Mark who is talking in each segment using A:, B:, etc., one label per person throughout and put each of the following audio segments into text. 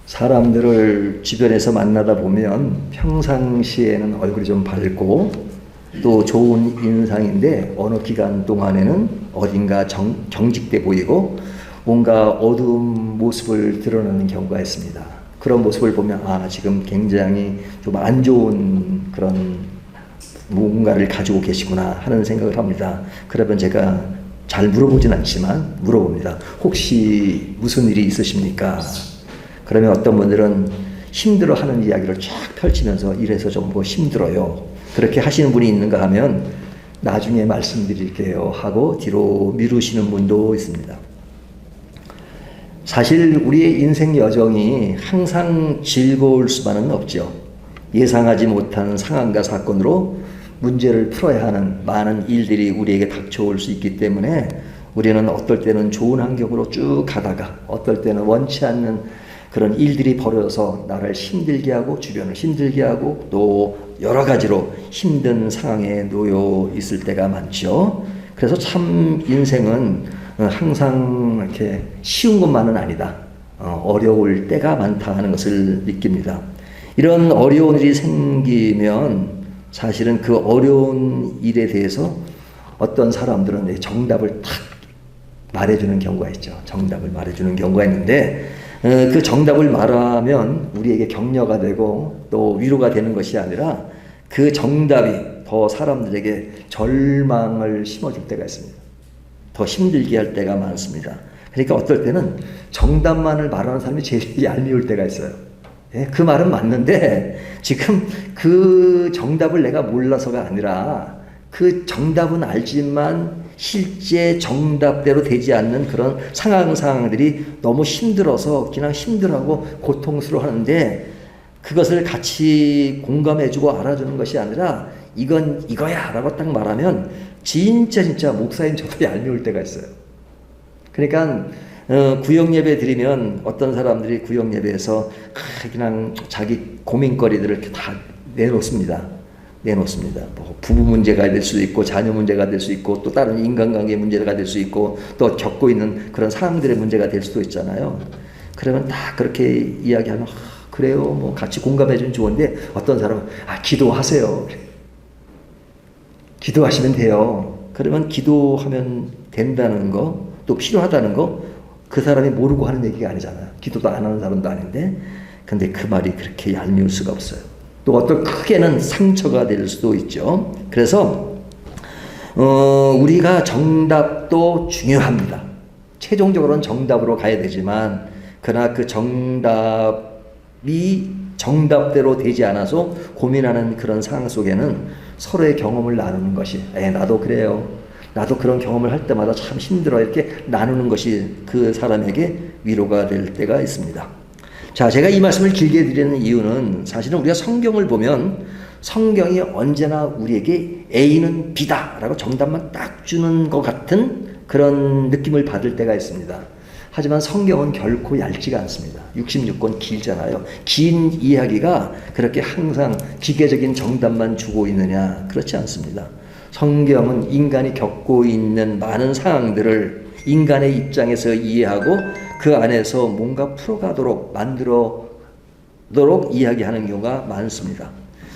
A: 사람들을 주변에서 만나다 보면 평상시에는 얼굴이 좀 밝고 또 좋은 인상인데 어느 기간 동안에는 어딘가 경직돼 보이고 뭔가 어두운 모습을 드러내는 경우가 있습니다. 그런 모습을 보면 지금 굉장히 좀 안 좋은 그런 뭔가를 가지고 계시구나 하는 생각을 합니다. 그러면 제가 잘 물어보진 않지만 물어봅니다. 혹시 무슨 일이 있으십니까? 그러면 어떤 분들은 힘들어하는 이야기를 쫙 펼치면서 이래서 좀 힘들어요. 그렇게 하시는 분이 있는가 하면 나중에 말씀드릴게요 하고 뒤로 미루시는 분도 있습니다. 사실 우리의 인생 여정이 항상 즐거울 수만은 없죠. 예상하지 못한 상황과 사건으로 문제를 풀어야 하는 많은 일들이 우리에게 닥쳐올 수 있기 때문에 우리는 어떨 때는 좋은 환경으로 쭉 가다가 어떨 때는 원치 않는 그런 일들이 벌어져서 나를 힘들게 하고 주변을 힘들게 하고 또 여러 가지로 힘든 상황에 놓여 있을 때가 많죠. 그래서 참 인생은 항상 이렇게 쉬운 것만은 아니다. 어려울 때가 많다 하는 것을 느낍니다. 이런 어려운 일이 생기면 사실은 그 어려운 일에 대해서 어떤 사람들은 정답을 탁 말해주는 경우가 있죠. 정답을 말해주는 경우가 있는데 그 정답을 말하면 우리에게 격려가 되고 또 위로가 되는 것이 아니라 그 정답이 더 사람들에게 절망을 심어줄 때가 있습니다. 더 힘들게 할 때가 많습니다. 그러니까 어떨 때는 정답만을 말하는 사람이 제일 얄미울 때가 있어요. 그 말은 맞는데 지금 그 정답을 내가 몰라서가 아니라 그 정답은 알지만 실제 정답대로 되지 않는 그런 상황들이 너무 힘들어서 그냥 힘들어하고 고통스러워하는데 그것을 같이 공감해주고 알아주는 것이 아니라 이건 이거야 라고 딱 말하면 진짜 목사님 저도 얄미울 때가 있어요. 그러니까 구역예배 드리면 어떤 사람들이 구역예배에서 그냥 자기 고민거리들을 이렇게 다 내놓습니다. 뭐 부부 문제가 될 수도 있고 자녀 문제가 될 수 있고 또 다른 인간관계 문제가 될 수 있고 또 겪고 있는 그런 사람들의 문제가 될 수도 있잖아요. 그러면 다 그렇게 이야기하면 그래요 뭐 같이 공감해 주면 좋은데 어떤 사람은 기도하세요. 기도하시면 돼요. 그러면 기도하면 된다는 거 또 필요하다는 거 그 사람이 모르고 하는 얘기가 아니잖아요. 기도도 안 하는 사람도 아닌데 근데 그 말이 그렇게 얄미울 수가 없어요. 또 어떤 크게는 상처가 될 수도 있죠. 그래서 우리가 정답도 중요합니다. 최종적으로는 정답으로 가야 되지만 그러나 그 정답이 정답대로 되지 않아서 고민하는 그런 상황 속에는 서로의 경험을 나누는 것이 나도 그래요. 나도 그런 경험을 할 때마다 참 힘들어 이렇게 나누는 것이 그 사람에게 위로가 될 때가 있습니다. 자, 제가 이 말씀을 길게 드리는 이유는 사실은 우리가 성경을 보면 성경이 언제나 우리에게 A는 B다 라고 정답만 딱 주는 것 같은 그런 느낌을 받을 때가 있습니다. 하지만 성경은 결코 얇지가 않습니다. 66권 길잖아요. 긴 이야기가 그렇게 항상 기계적인 정답만 주고 있느냐? 그렇지 않습니다. 성경은 인간이 겪고 있는 많은 상황들을 인간의 입장에서 이해하고 그 안에서 뭔가 풀어가도록 만들어도록 이야기하는 경우가 많습니다.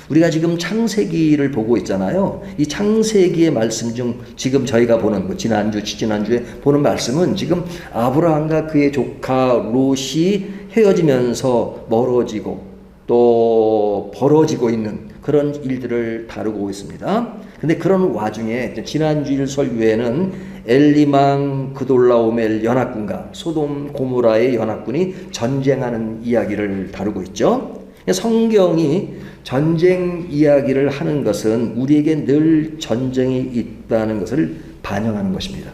A: 우리가 지금 창세기를 보고 있잖아요. 이 창세기의 말씀 중 지금 저희가 보는 지난주에 보는 말씀은 지금 아브라함과 그의 조카 롯이 헤어지면서 멀어지고 또 벌어지고 있는 그런 일들을 다루고 있습니다. 근데 그런 와중에 지난주일 설교에는 엘리망 그돌라오멜 연합군과 소돔 고모라의 연합군이 전쟁하는 이야기를 다루고 있죠. 성경이 전쟁 이야기를 하는 것은 우리에게 늘 전쟁이 있다는 것을 반영하는 것입니다.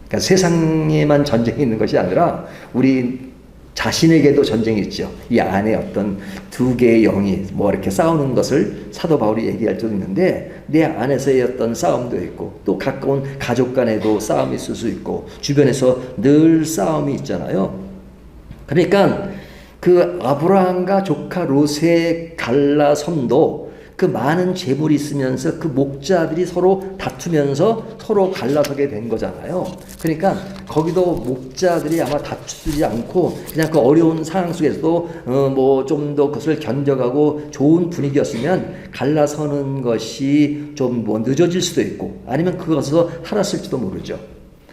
A: 그러니까 세상에만 전쟁이 있는 것이 아니라 우리 자신에게도 전쟁이 있죠. 이 안에 어떤 두 개의 영이 이렇게 싸우는 것을 사도 바울이 얘기할 줄 있는데 내 안에서의 어떤 싸움도 있고 또 가까운 가족 간에도 싸움이 있을 수 있고 주변에서 늘 싸움이 있잖아요. 그러니까 그 아브라함과 조카 롯의 갈라섬도 그 많은 재물이 있으면서 그 목자들이 서로 다투면서 서로 갈라서게 된 거잖아요. 그러니까 거기도 목자들이 아마 다투지 않고 그냥 그 어려운 상황 속에서도 뭐 좀 더 그것을 견뎌가고 좋은 분위기였으면 갈라서는 것이 좀 뭐 늦어질 수도 있고 아니면 그것에서 살았을지도 모르죠.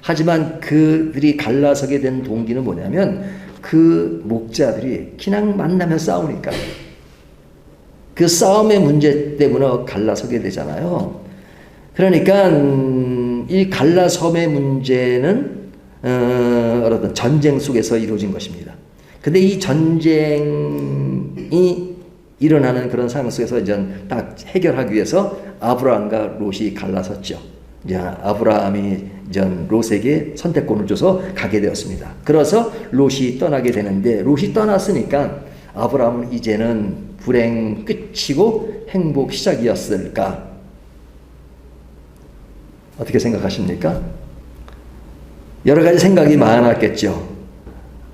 A: 하지만 그들이 갈라서게 된 동기는 뭐냐면 그 목자들이 그냥 만나면 싸우니까 그 싸움의 문제 때문에 갈라서게 되잖아요. 그러니까 이 갈라섬의 문제는 어떤 전쟁 속에서 이루어진 것입니다. 근데 이 전쟁이 일어나는 그런 상황 속에서 이제 딱 해결하기 위해서 아브라함과 롯이 갈라섰죠. 이제 아브라함이 이제 롯에게 선택권을 줘서 가게 되었습니다. 그래서 롯이 떠나게 되는데 롯이 떠났으니까 아브라함은 이제는 불행 끝이고 행복 시작이었을까? 어떻게 생각하십니까? 여러 가지 생각이 많았겠죠.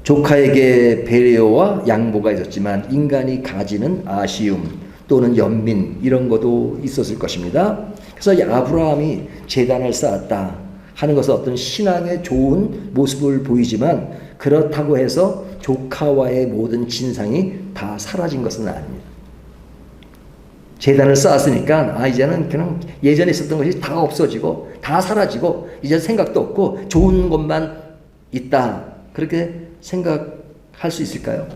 A: 조카에게 배려와 양보가 있었지만 인간이 가지는 아쉬움 또는 연민 이런 것도 있었을 것입니다. 그래서 아브라함이 제단을 쌓았다 하는 것은 어떤 신앙의 좋은 모습을 보이지만 그렇다고 해서 조카와의 모든 진상이 다 사라진 것은 아닙니다. 제단을 쌓았으니까 이제는 그냥 예전에 있었던 것이 다 없어지고 다 사라지고 이제 생각도 없고 좋은 것만 있다. 그렇게 생각할 수 있을까요?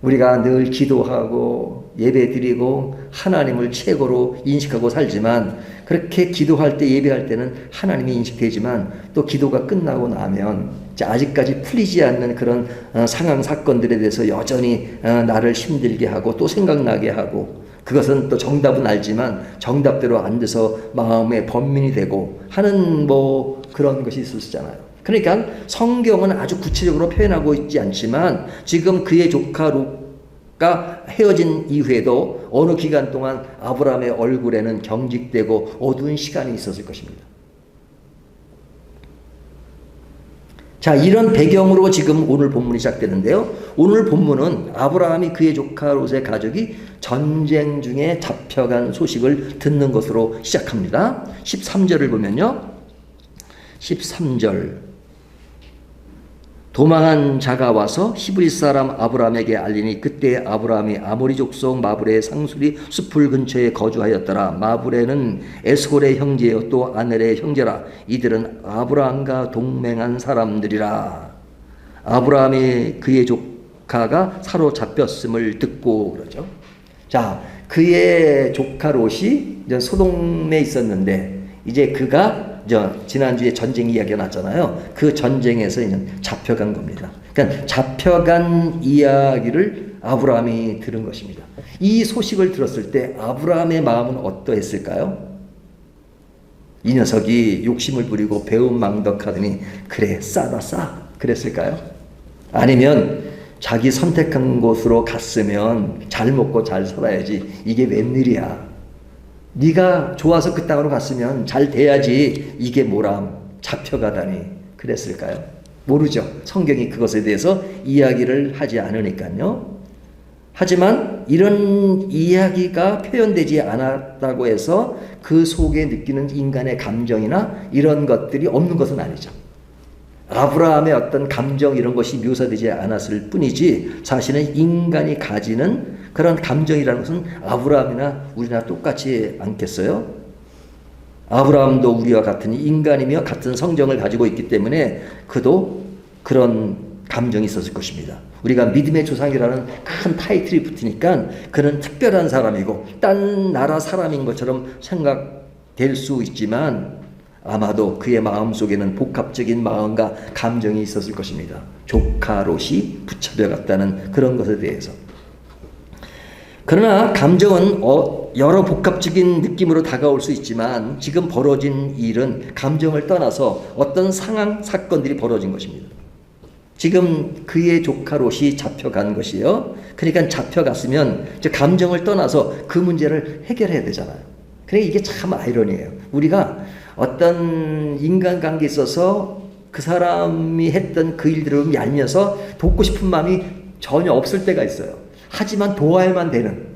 A: 우리가 늘 기도하고 예배드리고 하나님을 최고로 인식하고 살지만 그렇게 기도할 때 예배할 때는 하나님이 인식되지만 또 기도가 끝나고 나면 아직까지 풀리지 않는 그런 상황 사건들에 대해서 여전히 나를 힘들게 하고 또 생각나게 하고 그것은 또 정답은 알지만 정답대로 안 돼서 마음에 번민이 되고 하는 뭐 그런 것이 있을 수 있잖아요. 그러니까 성경은 아주 구체적으로 표현하고 있지 않지만 지금 그의 조카 롯과 헤어진 이후에도 어느 기간 동안 아브라함의 얼굴에는 경직되고 어두운 시간이 있었을 것입니다. 자, 이런 배경으로 지금 오늘 본문이 시작되는데요. 오늘 본문은 아브라함이 그의 조카 롯의 가족이 전쟁 중에 잡혀간 소식을 듣는 것으로 시작합니다. 13절을 보면요. 13절 도망한 자가 와서 히브리 사람 아브라함에게 알리니 그때 아브라함이 아모리 족속 마브레의 상수리 숲을 근처에 거주하였더라. 마브레는 에스골의 형제요 또 아넬의 형제라. 이들은 아브라함과 동맹한 사람들이라. 아브라함이 그의 조카가 사로잡혔음을 듣고 그러죠. 자, 그의 조카 롯이 소돔에 있었는데 이제 그가 지난주에 전쟁 이야기가 났잖아요. 그 전쟁에서 이제 잡혀간 겁니다. 그러니까 잡혀간 이야기를 아브라함이 들은 것입니다. 이 소식을 들었을 때 아브라함의 마음은 어떠했을까요? 이 녀석이 욕심을 부리고 배은망덕하더니 그래 싸다 싸 그랬을까요? 아니면 자기 선택한 곳으로 갔으면 잘 먹고 잘 살아야지 이게 웬일이야. 네가 좋아서 그 땅으로 갔으면 잘 돼야지 이게 뭐람 잡혀가다니 그랬을까요? 모르죠. 성경이 그것에 대해서 이야기를 하지 않으니까요. 하지만 이런 이야기가 표현되지 않았다고 해서 그 속에 느끼는 인간의 감정이나 이런 것들이 없는 것은 아니죠. 아브라함의 어떤 감정 이런 것이 묘사되지 않았을 뿐이지 사실은 인간이 가지는 그런 감정이라는 것은 아브라함이나 우리나 똑같지 않겠어요? 아브라함도 우리와 같은 인간이며 같은 성정을 가지고 있기 때문에 그도 그런 감정이 있었을 것입니다. 우리가 믿음의 조상이라는 큰 타이틀이 붙으니까 그는 특별한 사람이고 딴 나라 사람인 것처럼 생각될 수 있지만 아마도 그의 마음속에는 복합적인 마음과 감정이 있었을 것입니다. 조카 롯이 붙잡혀갔다는 그런 것에 대해서. 그러나 감정은 여러 복합적인 느낌으로 다가올 수 있지만 지금 벌어진 일은 감정을 떠나서 어떤 상황, 사건들이 벌어진 것입니다. 지금 그의 조카 롯이 잡혀간 것이요. 그러니까 잡혀갔으면 감정을 떠나서 그 문제를 해결해야 되잖아요. 그러니까 이게 참 아이러니해요. 우리가 어떤 인간관계에 있어서 그 사람이 했던 그 일들을 얄미워서 돕고 싶은 마음이 전혀 없을 때가 있어요. 하지만 도와야만 되는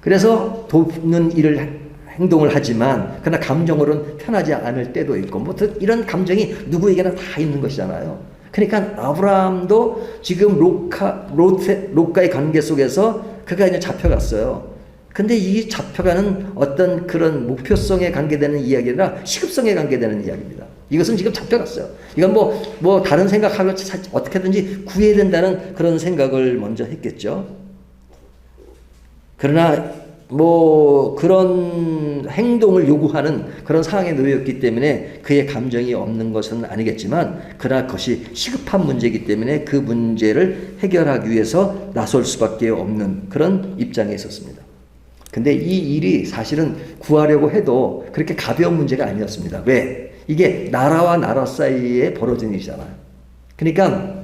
A: 그래서 돕는 행동을 하지만 그러나 감정으로는 편하지 않을 때도 있고 뭐 이런 감정이 누구에게나 다 있는 것이잖아요. 그러니까 아브라함도 지금 롯과의 관계 속에서 그가 이제 잡혀갔어요. 근데 이 잡혀가는 어떤 그런 목표성에 관계되는 이야기가 아니라 시급성에 관계되는 이야기입니다. 이것은 지금 잡혀갔어요. 이건 뭐 다른 생각하고 어떻게든지 구해야 된다는 그런 생각을 먼저 했겠죠. 그러나 뭐 그런 행동을 요구하는 그런 상황에 놓였기 때문에 그의 감정이 없는 것은 아니겠지만 그러나 그것이 시급한 문제이기 때문에 그 문제를 해결하기 위해서 나설 수밖에 없는 그런 입장에 있었습니다. 근데 이 일이 사실은 구하려고 해도 그렇게 가벼운 문제가 아니었습니다. 왜? 이게 나라와 나라 사이에 벌어진 일이잖아요. 그러니까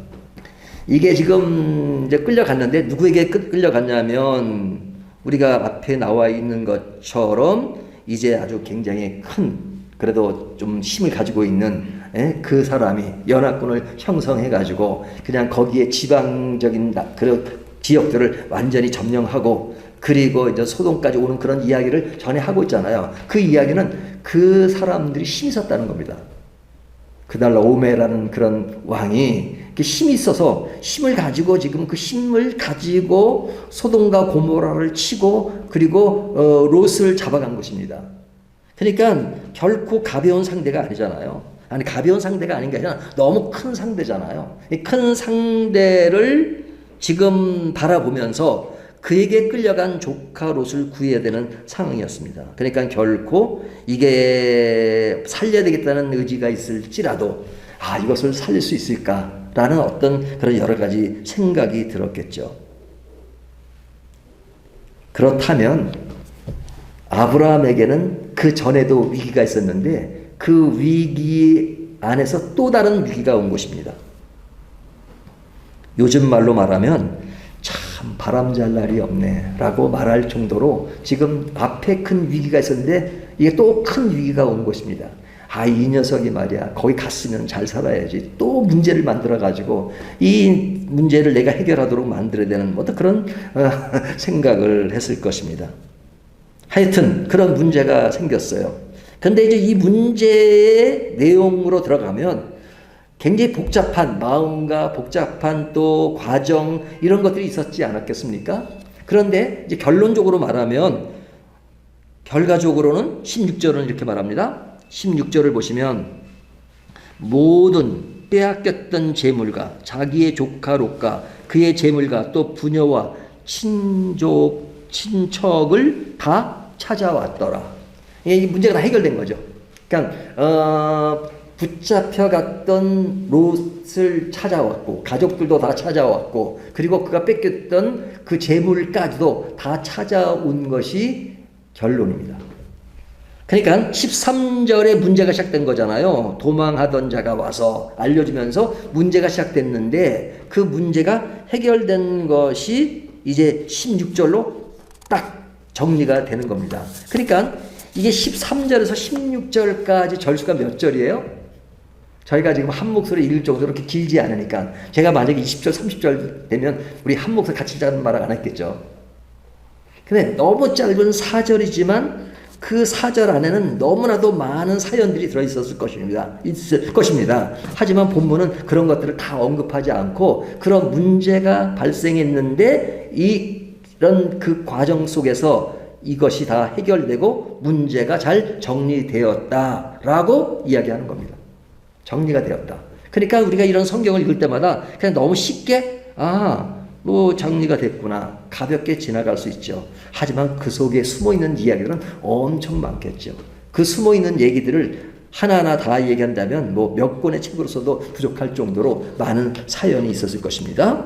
A: 이게 지금 이제 끌려갔는데 누구에게 끌려갔냐면 우리가 앞에 나와 있는 것처럼 이제 아주 굉장히 큰 그래도 좀 힘을 가지고 있는 그 사람이 연합군을 형성해 가지고 그냥 거기에 지방적인 그 지역들을 완전히 점령하고 그리고 이제 소돔까지 오는 그런 이야기를 전에 하고 있잖아요. 그 이야기는 그 사람들이 힘이 있었다는 겁니다. 그달라 오메라는 그런 왕이 힘이 있어서 힘을 가지고 지금 그 힘을 가지고 소돔과 고모라를 치고 그리고 롯을 잡아간 것입니다. 그러니까 결코 가벼운 상대가 아니잖아요. 아니 가벼운 상대가 아닌 게 아니라 너무 큰 상대잖아요. 이 큰 상대를 지금 바라보면서 그에게 끌려간 조카 롯을 구해야 되는 상황이었습니다. 그러니까 결코 이게 살려야 되겠다는 의지가 있을지라도 이것을 살릴 수 있을까라는 어떤 그런 여러 가지 생각이 들었겠죠. 그렇다면 아브라함에게는 그 전에도 위기가 있었는데 그 위기 안에서 또 다른 위기가 온 것입니다. 요즘 말로 말하면 참 바람잘 날이 없네 라고 말할 정도로 지금 앞에 큰 위기가 있었는데 이게 또 큰 위기가 온 것입니다. 이 녀석이 말이야 거기 갔으면 잘 살아야지 또 문제를 만들어 가지고 이 문제를 내가 해결하도록 만들어야 되는 어떤 그런 생각을 했을 것입니다. 하여튼 그런 문제가 생겼어요. 근데 이제 이 문제의 내용으로 들어가면 굉장히 복잡한 마음과 복잡한 또 과정 이런 것들이 있었지 않았겠습니까? 그런데 이제 결론적으로 말하면 결과적으로는 16절은 이렇게 말합니다. 16절을 보시면 모든 빼앗겼던 재물과 자기의 조카 롯과 그의 재물과 또 부녀와 친척을 다 찾아왔더라. 이 문제가 다 해결된 거죠. 그러니까 붙잡혀갔던 롯을 찾아왔고 가족들도 다 찾아왔고 그리고 그가 뺏겼던 그 재물까지도 다 찾아온 것이 결론입니다. 그러니까 13절에 문제가 시작된 거잖아요. 도망하던 자가 와서 알려주면서 문제가 시작됐는데 그 문제가 해결된 것이 이제 16절로 딱 정리가 되는 겁니다. 그러니까 이게 13절에서 16절까지 절수가 몇 절이에요? 저희가 지금 한 목소리 읽을 정도로 그렇게 길지 않으니까 제가 만약에 20절, 30절 되면 우리 한 목소리 같이 읽자는 말을 안 했겠죠. 근데 너무 짧은 4절이지만 그 4절 안에는 너무나도 많은 사연들이 들어있었을 것입니다. 하지만 본문은 그런 것들을 다 언급하지 않고 그런 문제가 발생했는데 이런 그 과정 속에서 이것이 다 해결되고 문제가 잘 정리되었다라고 이야기하는 겁니다. 정리가 되었다. 그러니까 우리가 이런 성경을 읽을 때마다 그냥 너무 쉽게 뭐 정리가 됐구나 가볍게 지나갈 수 있죠. 하지만 그 속에 숨어있는 이야기들은 엄청 많겠죠. 그 숨어있는 얘기들을 하나하나 다 얘기한다면 뭐 몇 권의 책으로서도 부족할 정도로 많은 사연이 있었을 것입니다.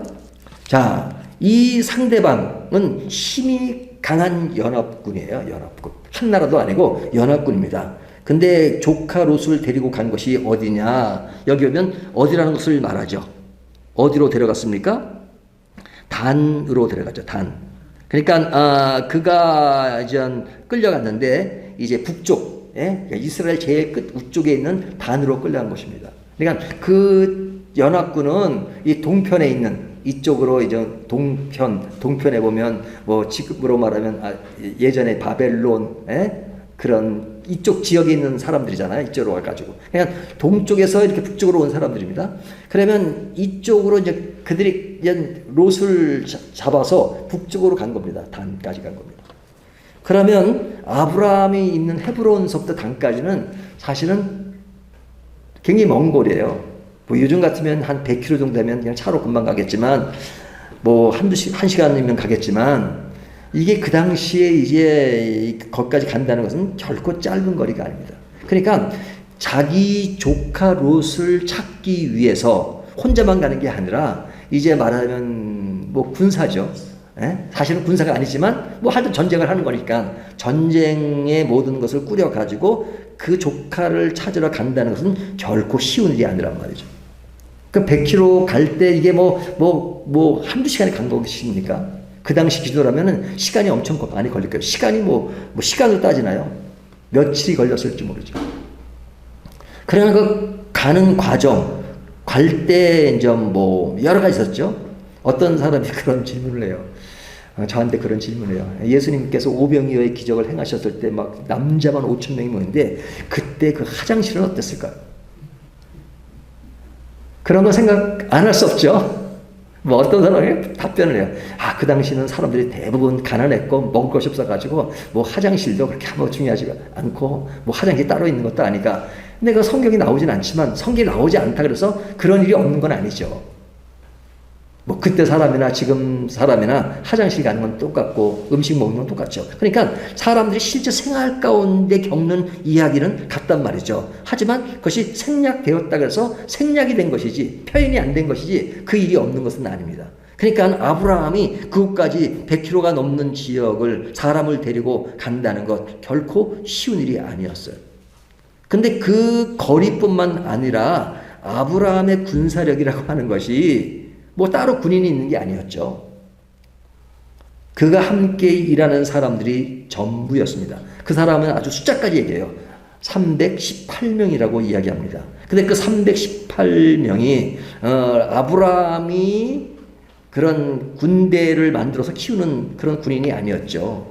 A: 자, 이 상대방은 힘이 강한 연합군이에요. 연합군. 한 나라도 아니고 연합군입니다. 근데 조카 롯을 데리고 간 것이 어디냐? 여기 오면 어디라는 것을 말하죠. 어디로 데려갔습니까? 단으로 데려갔죠. 단. 그러니까 그가 이제 끌려갔는데 이제 북쪽, 그러니까 이스라엘 제일 끝 우쪽에 있는 단으로 끌려간 것입니다. 그러니까 그 연합군은 이 동편에 있는 이쪽으로 이제 동편에 보면 뭐 지금으로 말하면 예전에 바벨론, 그런 이쪽 지역에 있는 사람들이잖아요. 이쪽으로 와가지고 그냥 동쪽에서 이렇게 북쪽으로 온 사람들입니다. 그러면 이쪽으로 이제 그들이 이제 롯을 잡아서 북쪽으로 간 겁니다. 단까지 간 겁니다. 그러면 아브라함이 있는 헤브론서부터 단까지는 사실은 굉장히 먼 거리예요. 뭐 요즘 같으면 한 100km 정도 되면 그냥 차로 금방 가겠지만, 뭐 한 시간이면 가겠지만, 이게 그 당시에 이제 거기까지 간다는 것은 결코 짧은 거리가 아닙니다. 그러니까 자기 조카 롯을 찾기 위해서 혼자만 가는 게 아니라 이제 말하면 뭐 군사죠. 사실은 군사가 아니지만 뭐 하여튼 전쟁을 하는 거니까 전쟁의 모든 것을 꾸려가지고 그 조카를 찾으러 간다는 것은 결코 쉬운 일이 아니란 말이죠. 그 100km 갈 때 이게 한두 시간에 간 것입니까? 그 당시 기도라면은 시간이 엄청 많이 걸릴 거예요. 시간이 뭐 시간으로 따지나요? 며칠이 걸렸을지 모르죠. 그러나 그 가는 과정, 갈 때 이제 뭐 여러 가지 있었죠. 어떤 사람이 그런 질문을 해요. 저한테 그런 질문을 해요. 예수님께서 오병이어의 기적을 행하셨을 때 막 남자만 5,000명이 모였는데 그때 그 화장실은 어땠을까요? 그런 거 생각 안 할 수 없죠. 뭐 어떤 사람이 답변을 해요. 그 당시는 사람들이 대부분 가난했고 먹을 것이 없어가지고 뭐 화장실도 그렇게 뭐 중요하지 않고 뭐 화장실이 따로 있는 것도 아니까. 근데 그 성경이 나오진 않지만 성경이 나오지 않다 그래서 그런 일이 없는 건 아니죠. 뭐 그때 사람이나 지금 사람이나 화장실 가는 건 똑같고 음식 먹는 건 똑같죠. 그러니까 사람들이 실제 생활 가운데 겪는 이야기는 같단 말이죠. 하지만 그것이 생략되었다 그래서 생략이 된 것이지 표현이 안 된 것이지 그 일이 없는 것은 아닙니다. 그러니까 아브라함이 그곳까지 100km가 넘는 지역을 사람을 데리고 간다는 것 결코 쉬운 일이 아니었어요. 근데 그 거리뿐만 아니라 아브라함의 군사력이라고 하는 것이 뭐 따로 군인이 있는 게 아니었죠. 그가 함께 일하는 사람들이 전부였습니다. 그 사람은 아주 숫자까지 얘기해요. 318명이라고 이야기합니다. 근데 그 318명이 아브라함이 그런 군대를 만들어서 키우는 그런 군인이 아니었죠.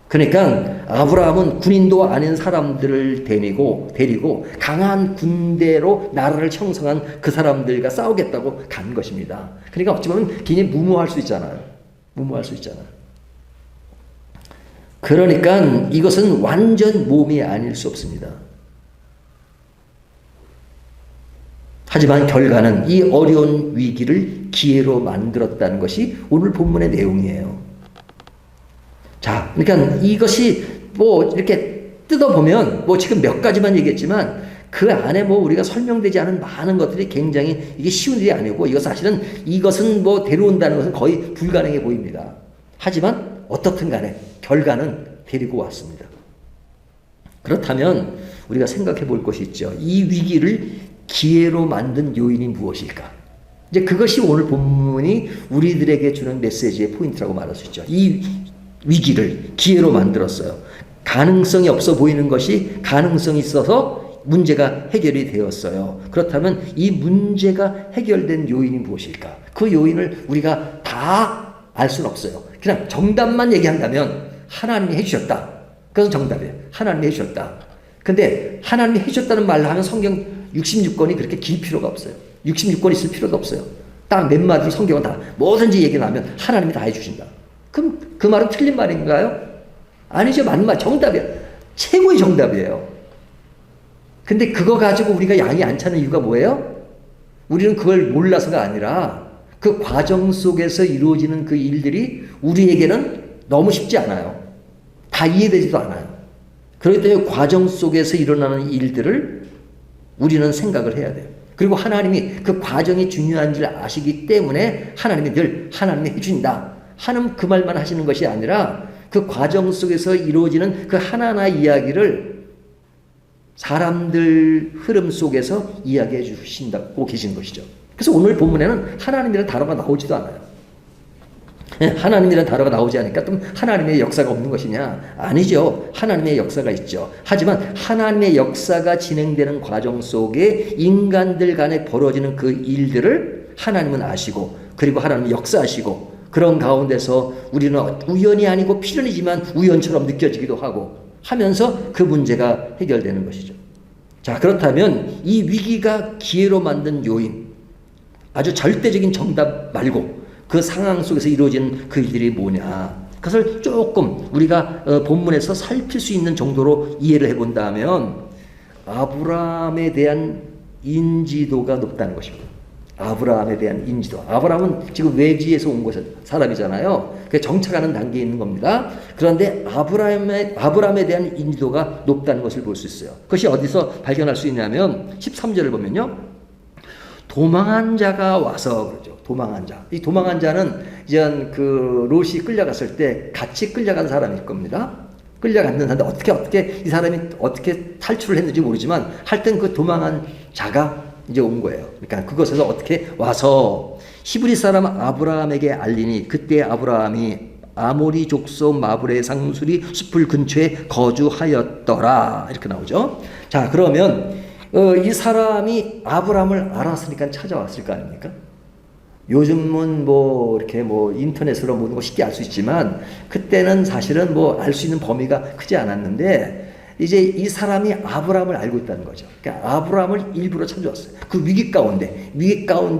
A: 그러니까 아브라함은 군인도 아닌 사람들을 데리고 강한 군대로 나라를 형성한 그 사람들과 싸우겠다고 간 것입니다. 그러니까 어찌 보면 굉장히 무모할 수 있잖아요. 그러니까 이것은 완전 모험이 아닐 수 없습니다. 하지만 결과는 이 어려운 위기를 기회로 만들었다는 것이 오늘 본문의 내용이에요. 자, 그러니까 이것이 뭐 이렇게 뜯어보면 뭐 지금 몇 가지만 얘기했지만 그 안에 뭐 우리가 설명되지 않은 많은 것들이 굉장히 이게 쉬운 일이 아니고 이것은 뭐 데려온다는 것은 거의 불가능해 보입니다. 하지만 어떻든 간에 결과는 데리고 왔습니다. 그렇다면 우리가 생각해 볼 것이 있죠. 이 위기를 기회로 만든 요인이 무엇일까? 이제 그것이 오늘 본문이 우리들에게 주는 메시지의 포인트라고 말할 수 있죠. 이 위기를 기회로 만들었어요. 가능성이 없어 보이는 것이 가능성이 있어서 문제가 해결이 되었어요. 그렇다면 이 문제가 해결된 요인이 무엇일까? 그 요인을 우리가 다 알 수는 없어요. 그냥 정답만 얘기한다면 하나님이 해주셨다. 그것은 정답이에요. 하나님이 해주셨다. 근데 하나님이 해주셨다는 말을 하면 성경 66권이 그렇게 길 필요가 없어요. 66권 있을 필요도 없어요. 딱 몇 마디로 성경은 다 뭐든지 얘기를 하면 하나님이 다 해주신다. 그럼 그 말은 틀린 말인가요? 아니죠. 맞는 말. 정답이에요. 최고의 정답이에요. 근데 그거 가지고 우리가 양이 안 차는 이유가 뭐예요? 우리는 그걸 몰라서가 아니라 그 과정 속에서 이루어지는 그 일들이 우리에게는 너무 쉽지 않아요. 다 이해되지도 않아요. 그렇기 때문에 과정 속에서 일어나는 일들을 우리는 생각을 해야 돼요. 그리고 하나님이 그 과정이 중요한 줄 아시기 때문에 하나님이 늘 하나님이 해준다 하는 그 말만 하시는 것이 아니라 그 과정 속에서 이루어지는 그 하나하나 이야기를 사람들 흐름 속에서 이야기해 주신다고 계신 것이죠. 그래서 오늘 본문에는 하나님이라는 단어가 나오지도 않아요. 하나님이라는 단어가 나오지 않으니까 또 하나님의 역사가 없는 것이냐? 아니죠. 하나님의 역사가 있죠. 하지만 하나님의 역사가 진행되는 과정 속에 인간들 간에 벌어지는 그 일들을 하나님은 아시고 그리고 하나님은 역사하시고 그런 가운데서 우리는 우연이 아니고 필연이지만 우연처럼 느껴지기도 하고 하면서 그 문제가 해결되는 것이죠. 자, 그렇다면 이 위기가 기회로 만든 요인, 아주 절대적인 정답 말고 그 상황 속에서 이루어진 그 일들이 뭐냐, 그것을 조금 우리가 본문에서 살필 수 있는 정도로 이해를 해본다면 아브라함에 대한 인지도가 높다는 것입니다. 아브라함에 대한 인지도. 아브라함은 지금 외지에서 온 사람이잖아요. 그래서 정착하는 단계에 있는 겁니다. 그런데 아브라함에 대한 인지도가 높다는 것을 볼 수 있어요. 그것이 어디서 발견할 수 있냐면 13절을 보면요. 도망한 자가 와서 그러죠. 도망한 자. 이 도망한 자는 이제 그 롯이 끌려갔을 때 같이 끌려간 사람일 겁니다. 끌려갔는 사람인데 어떻게 이 사람이 어떻게 탈출을 했는지 모르지만 하여튼 그 도망한 자가 이제 온 거예요. 그러니까 그곳에서 어떻게 와서 히브리 사람 아브라함에게 알리니 그때 아브라함이 아모리 족속 마브레 상수리 숲을 근처에 거주하였더라. 이렇게 나오죠. 자, 그러면 이 사람이 아브라함을 알았으니까 찾아왔을 거 아닙니까? 요즘은 뭐 이렇게 뭐 인터넷으로 모든 거 쉽게 알 수 있지만 그때는 사실은 뭐 알 수 있는 범위가 크지 않았는데 이제 이 사람이 아브라함을 알고 있다는 거죠. 그러니까 아브라함을 일부러 찾아왔어요. 그 위기 가운데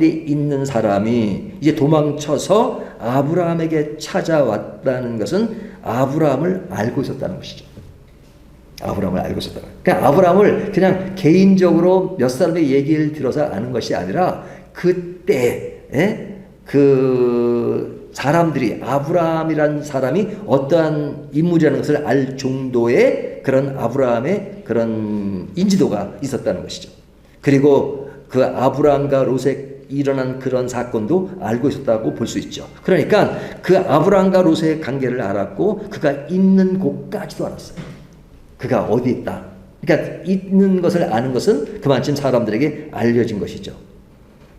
A: 있는 사람이 이제 도망쳐서 아브라함에게 찾아왔다는 것은 아브라함을 알고 있었다는 것이죠. 아브라함을 알고 있었다. 그러니까 아브라함을 그냥 개인적으로 몇 사람의 얘기를 들어서 아는 것이 아니라 그때 그 사람들이 아브라함이라는 사람이 어떠한 인물이라는 것을 알 정도의 그런 아브라함의 그런 인지도가 있었다는 것이죠. 그리고 그 아브라함과 롯에 일어난 그런 사건도 알고 있었다고 볼 수 있죠. 그러니까 그 아브라함과 롯의 관계를 알았고 그가 있는 곳까지도 알았어요. 그가 어디 있다. 그러니까 있는 것을 아는 것은 그만큼 사람들에게 알려진 것이죠.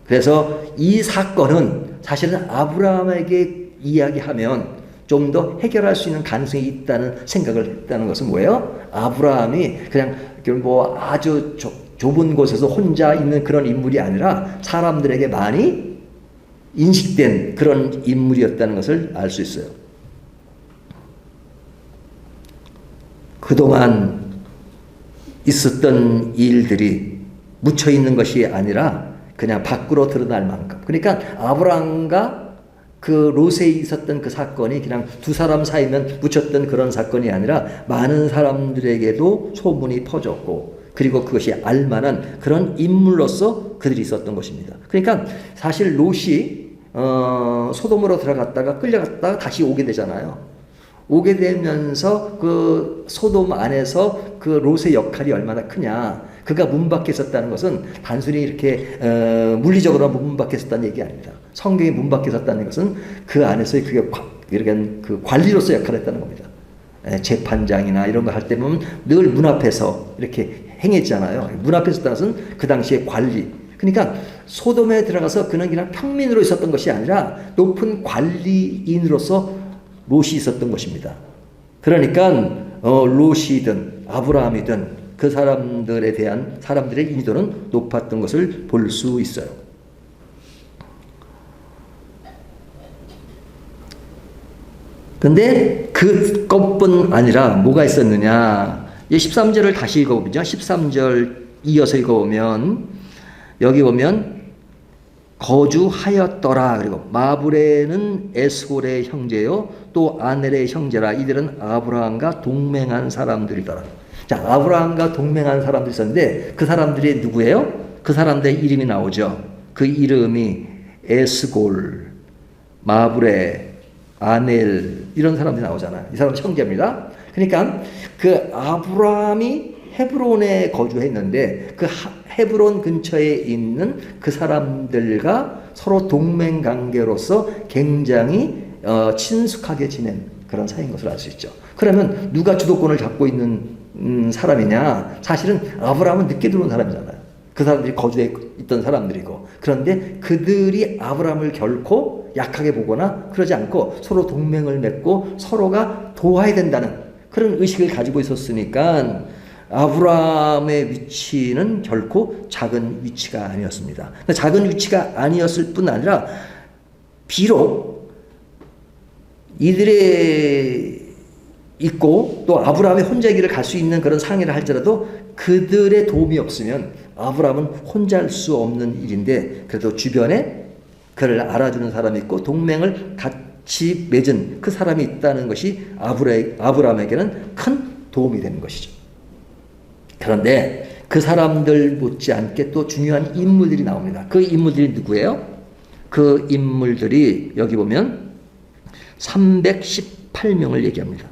A: 그래서 이 사건은 사실은 아브라함에게 이야기하면 좀 더 해결할 수 있는 가능성이 있다는 생각을 했다는 것은 뭐예요? 아브라함이 그냥 뭐 아주 좁은 곳에서 혼자 있는 그런 인물이 아니라 사람들에게 많이 인식된 그런 인물이었다는 것을 알 수 있어요. 그동안 있었던 일들이 묻혀 있는 것이 아니라 그냥 밖으로 드러날 만큼. 그러니까 아브라함과 그 롯에 있었던 그 사건이 그냥 두 사람 사이면 묻혔던 그런 사건이 아니라 많은 사람들에게도 소문이 퍼졌고 그리고 그것이 알만한 그런 인물로서 그들이 있었던 것입니다. 그러니까 사실 롯이 소돔으로 들어갔다가 끌려갔다가 다시 오게 되잖아요. 오게 되면서 그 소돔 안에서 그 롯의 역할이 얼마나 크냐. 그가 문 밖에 있었다는 것은 단순히 이렇게 물리적으로 문 밖에 있었다는 얘기 아닙니다. 성경이 문 밖에 있었다는 것은 그 안에서의 그게 그 관리로서 역할을 했다는 겁니다. 재판장이나 이런 거 할 때 보면 늘 문 앞에서 이렇게 행했잖아요. 문 앞에 있었다는 것은 그 당시의 관리. 그러니까 소돔에 들어가서 그는 그냥 평민으로 있었던 것이 아니라 높은 관리인으로서 롯이 있었던 것입니다. 그러니까 롯이든 아브라함이든 그 사람들에 대한 사람들의 인지도는 높았던 것을 볼 수 있어요. 근데 그것뿐 아니라 뭐가 있었느냐. 13절을 다시 읽어보죠. 13절 이어서 읽어보면 여기 보면 거주하였더라. 그리고 마브레는 에스골의 형제요 또 아넬의 형제라. 이들은 아브라함과 동맹한 사람들이더라. 자, 아브라함과 동맹한 사람들이 있었는데 그 사람들이 누구예요? 그 사람들의 이름이 나오죠. 그 이름이 에스골, 마브레, 아넬 이런 사람들이 나오잖아요. 이 사람은 형제입니다. 그러니까 그 아브라함이 헤브론에 거주했는데 그 헤브론 근처에 있는 그 사람들과 서로 동맹 관계로서 굉장히 친숙하게 지낸 그런 사이인 것을 알 수 있죠. 그러면 누가 주도권을 잡고 있는 사람이냐? 사실은 아브라함은 늦게 들어온 사람이잖아요. 그 사람들이 거주해 있던 사람들이고. 그런데 그들이 아브라함을 결코 약하게 보거나 그러지 않고 서로 동맹을 맺고 서로가 도와야 된다는 그런 의식을 가지고 있었으니까 아브라함의 위치는 결코 작은 위치가 아니었습니다. 작은 위치가 아니었을 뿐 아니라 비록 이들의 있고 또 아브라함이 혼자 길을 갈 수 있는 그런 상의를 할지라도 그들의 도움이 없으면 아브라함은 혼자 할 수 없는 일인데 그래도 주변에 그를 알아주는 사람이 있고 동맹을 같이 맺은 그 사람이 있다는 것이 아브라함에게는 큰 도움이 되는 것이죠. 그런데 그 사람들 못지않게 또 중요한 인물들이 나옵니다. 그 인물들이 누구예요? 그 인물들이 여기 보면 318명을 얘기합니다.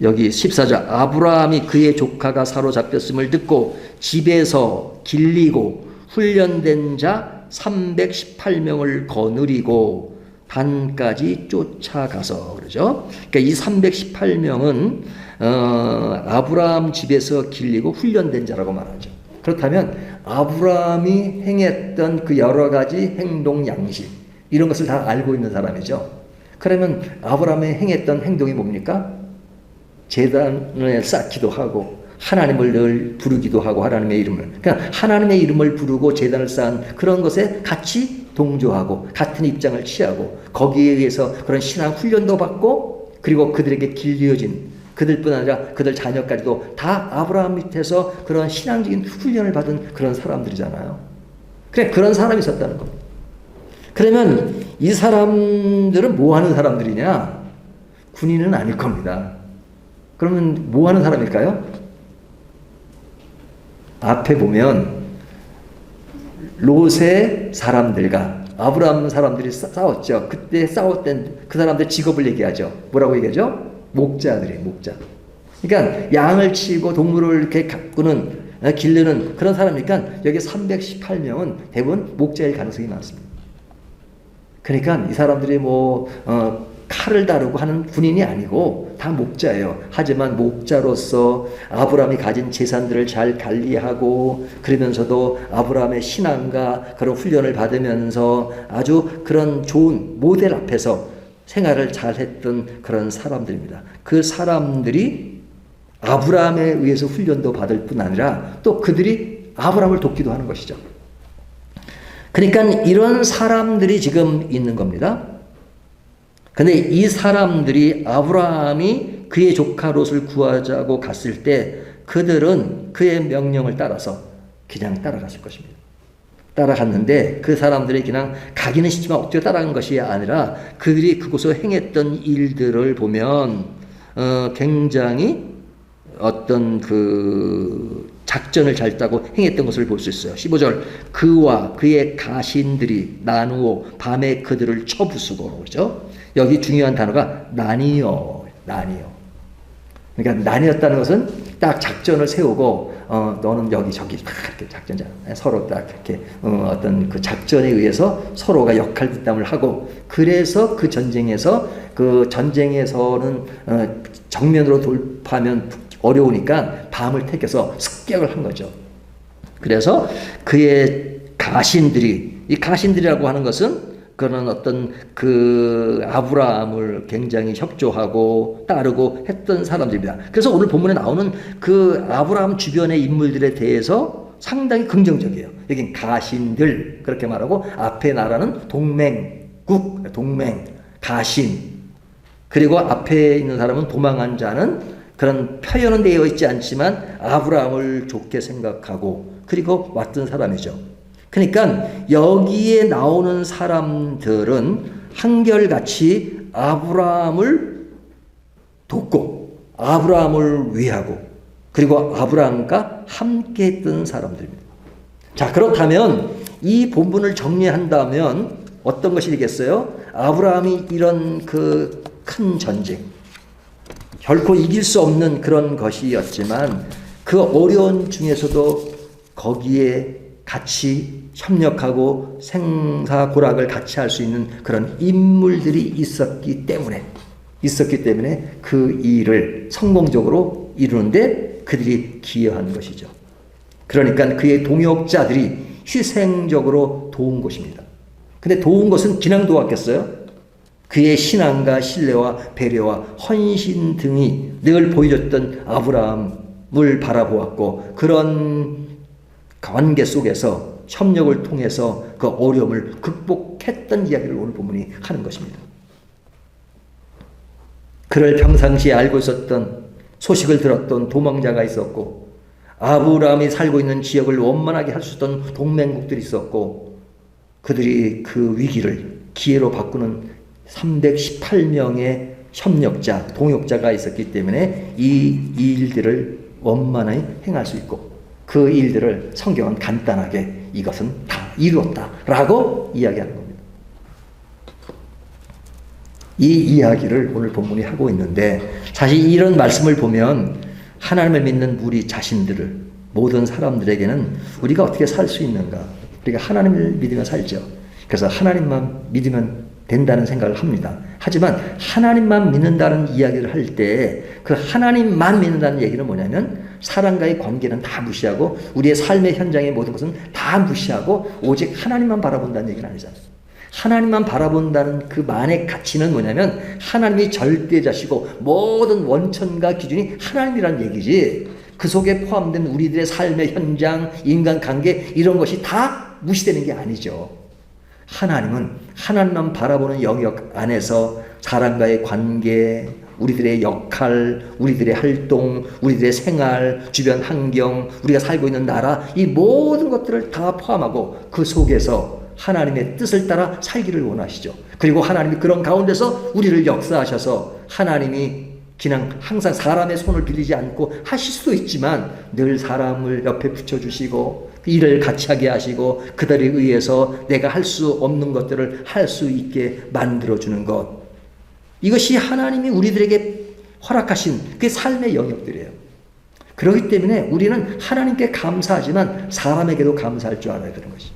A: 여기 14절 아브라함이 그의 조카가 사로잡혔음을 듣고 집에서 길리고 훈련된 자 318명을 거느리고 단까지 쫓아가서 그러죠. 그러니까 이 318명은 아브라함 집에서 길리고 훈련된 자라고 말하죠. 그렇다면 아브라함이 행했던 그 여러 가지 행동 양식 이런 것을 다 알고 있는 사람이죠. 그러면 아브라함이 행했던 행동이 뭡니까? 제단을 쌓기도 하고 하나님을 늘 부르기도 하고 하나님의 이름을 그러니까 하나님의 이름을 부르고 제단을 쌓은 그런 것에 같이 동조하고 같은 입장을 취하고 거기에 의해서 그런 신앙 훈련도 받고 그리고 그들에게 길려진 그들뿐 아니라 그들 자녀까지도 다 아브라함 밑에서 그런 신앙적인 훈련을 받은 그런 사람들이잖아요. 그래 그런 사람이 있었다는 겁니다. 그러면 이 사람들은 뭐 하는 사람들이냐? 군인은 아닐 겁니다. 그러면 뭐 하는 사람일까요? 앞에 보면 롯의 사람들과 아브라함 사람들이 싸웠죠. 그때 싸웠던 그 사람들 직업을 얘기하죠. 뭐라고 얘기하죠? 목자들이 목자. 그러니까 양을 치고 동물을 이렇게 가꾸는 기르는 그런 사람이니까 여기 318명은 대부분 목자일 가능성이 많습니다. 그러니까 이 사람들이 칼을 다루고 하는 군인이 아니고 다 목자예요. 하지만 목자로서 아브라함이 가진 재산들을 잘 관리하고 그러면서도 아브라함의 신앙과 그런 훈련을 받으면서 아주 그런 좋은 모델 앞에서 생활을 잘했던 그런 사람들입니다. 그 사람들이 아브라함에 의해서 훈련도 받을 뿐 아니라 또 그들이 아브라함을 돕기도 하는 것이죠. 그러니까 이런 사람들이 지금 있는 겁니다. 근데 이 사람들이 아브라함이 그의 조카 롯을 구하자고 갔을 때 그들은 그의 명령을 따라서 그냥 따라갔을 것입니다. 따라갔는데 그 사람들이 그냥 가기는 쉽지만 억지로 따라간 것이 아니라 그들이 그곳에서 행했던 일들을 보면 굉장히 어떤 그 작전을 잘 짜고 행했던 것을 볼 수 있어요. 15절 그와 그의 가신들이 나누어 밤에 그들을 쳐부수고 그러죠. 여기 중요한 단어가 나뉘어. 그러니까 나뉘었다는 것은 딱 작전을 세우고 너는 여기 저기 이렇게 작전자 서로 딱 이렇게 어떤 그 작전에 의해서 서로가 역할 분담을 하고 그래서 그 전쟁에서는 정면으로 돌파하면 어려우니까 밤을 택해서 습격을 한 거죠. 그래서 그의 가신들이 이 가신들이라고 하는 것은 그런 어떤 그 아브라함을 굉장히 협조하고 따르고 했던 사람들입니다. 그래서 오늘 본문에 나오는 그 아브라함 주변의 인물들에 대해서 상당히 긍정적이에요. 여긴 가신들 그렇게 말하고 앞에 나라는 동맹국, 동맹, 가신 그리고 앞에 있는 사람은 도망한 자는 그런 표현은 되어 있지 않지만 아브라함을 좋게 생각하고 그리고 왔던 사람이죠. 그러니까 여기에 나오는 사람들은 한결같이 아브라함을 돕고 아브라함을 위하고 그리고 아브라함과 함께 했던 사람들입니다. 자, 그렇다면 이 본문을 정리한다면 어떤 것이 되겠어요? 아브라함이 이런 그 큰 전쟁 결코 이길 수 없는 그런 것이었지만 그 어려운 중에서도 거기에 같이 협력하고 생사고락을 같이 할 수 있는 그런 인물들이 있었기 때문에 그 일을 성공적으로 이루는데 그들이 기여한 것이죠. 그러니까 그의 동역자들이 희생적으로 도운 것입니다. 근데 도운 것은 그냥 도왔겠어요? 그의 신앙과 신뢰와 배려와 헌신 등이 늘 보여줬던 아브라함을 바라보았고 그런 관계 속에서 협력을 통해서 그 어려움을 극복했던 이야기를 오늘 본문이 하는 것입니다. 그를 평상시에 알고 있었던 소식을 들었던 도망자가 있었고 아브라함이 살고 있는 지역을 원만하게 할 수 있던 동맹국들이 있었고 그들이 그 위기를 기회로 바꾸는 318명의 협력자, 동역자가 있었기 때문에 이 일들을 원만히 행할 수 있고 그 일들을 성경은 간단하게 이것은 다 이루었다라고 이야기하는 겁니다. 이 이야기를 오늘 본문이 하고 있는데 사실 이런 말씀을 보면 하나님을 믿는 우리 자신들을 모든 사람들에게는 우리가 어떻게 살 수 있는가? 우리가 하나님을 믿으며 살죠. 그래서 하나님만 믿으면 된다는 생각을 합니다. 하지만 하나님만 믿는다는 이야기를 할 때 그 하나님만 믿는다는 얘기는 뭐냐면 사람과의 관계는 다 무시하고 우리의 삶의 현장의 모든 것은 다 무시하고 오직 하나님만 바라본다는 얘기는 아니잖아요. 하나님만 바라본다는 그 만의 가치는 뭐냐면 하나님이 절대자시고 모든 원천과 기준이 하나님이라는 얘기지 그 속에 포함된 우리들의 삶의 현장, 인간관계 이런 것이 다 무시되는 게 아니죠. 하나님은 하나님만 바라보는 영역 안에서 사람과의 관계, 우리들의 역할, 우리들의 활동, 우리들의 생활, 주변 환경, 우리가 살고 있는 나라 이 모든 것들을 다 포함하고 그 속에서 하나님의 뜻을 따라 살기를 원하시죠. 그리고 하나님이 그런 가운데서 우리를 역사하셔서 하나님이 그냥 항상 사람의 손을 빌리지 않고 하실 수도 있지만 늘 사람을 옆에 붙여주시고 일을 같이 하게 하시고 그들에 의해서 내가 할 수 없는 것들을 할 수 있게 만들어주는 것 이것이 하나님이 우리들에게 허락하신 그 삶의 영역들이에요. 그렇기 때문에 우리는 하나님께 감사하지만 사람에게도 감사할 줄 알아야 되는 것이죠.